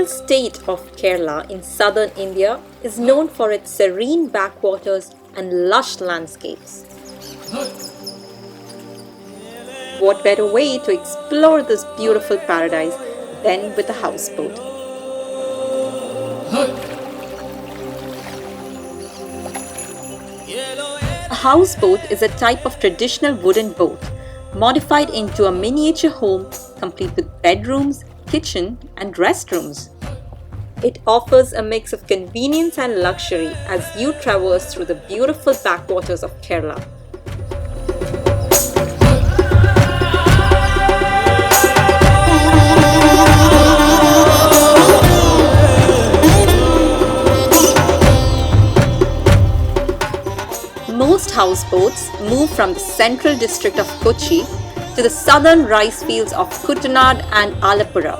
coastal state of Kerala in southern India is known for its serene backwaters and lush landscapes. What better way to explore this beautiful paradise than with a houseboat? A houseboat is a type of traditional wooden boat modified into a miniature home complete with bedrooms, kitchen and restrooms. It offers a mix of convenience and luxury as you traverse through the beautiful backwaters of Kerala. Most houseboats move from the central district of Kochi to the southern rice fields of Kuttanad and Alleppey.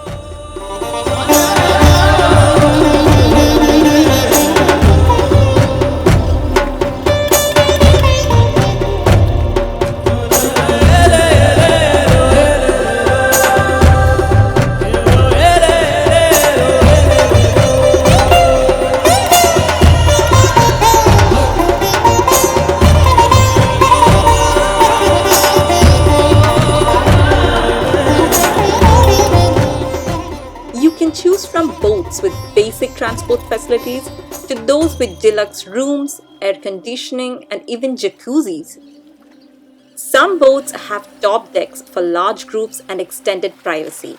Choose from boats with basic transport facilities to those with deluxe rooms, air conditioning and even jacuzzis. Some boats have top decks for large groups and extended privacy,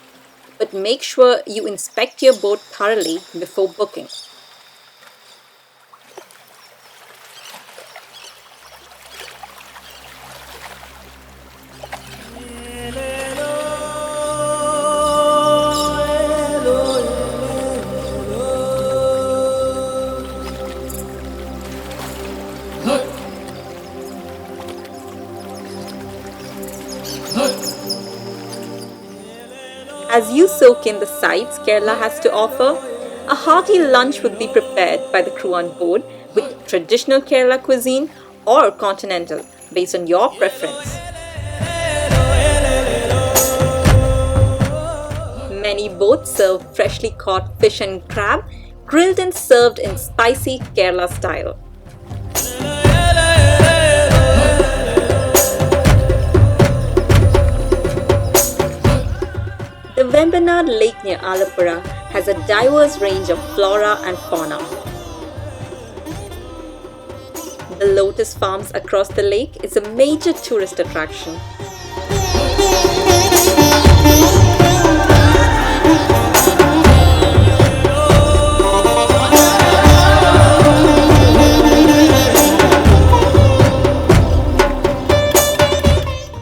but make sure you inspect your boat thoroughly before booking. As you soak in the sights Kerala has to offer, a hearty lunch would be prepared by the crew on board with traditional Kerala cuisine or continental based on your preference. Many boats serve freshly caught fish and crab, grilled and served in spicy Kerala style. The Vembanad Lake near Alleppey has a diverse range of flora and fauna. The Lotus farms across the lake is a major tourist attraction.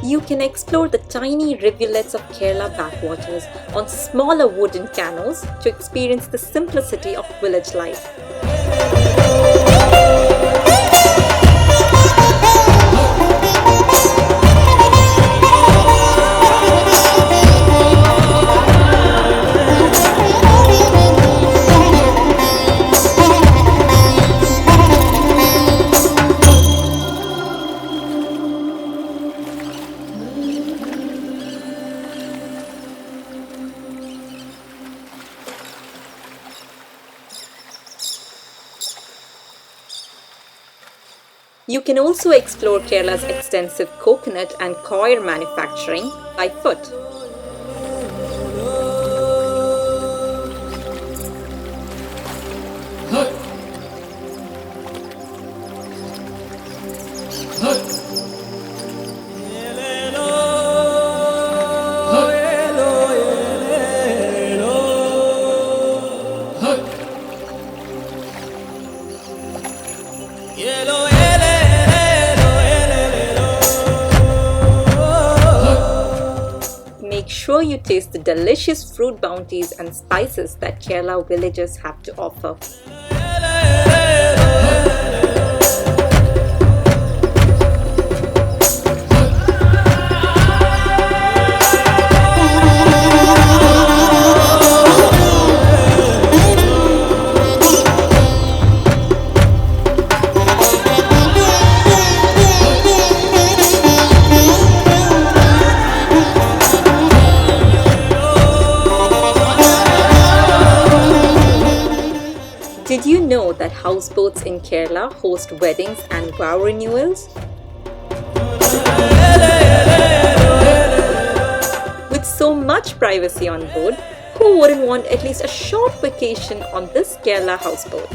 You can explore the tiny rivulets of Kerala backwaters on smaller wooden canoes to experience the simplicity of village life. You can also explore Kerala's extensive coconut and coir manufacturing by foot. Make sure you taste the delicious fruit bounties and spices that Kerala villages have to offer. Did you know that houseboats in Kerala host weddings and vow renewals? With so much privacy on board, who wouldn't want at least a short vacation on this Kerala houseboat?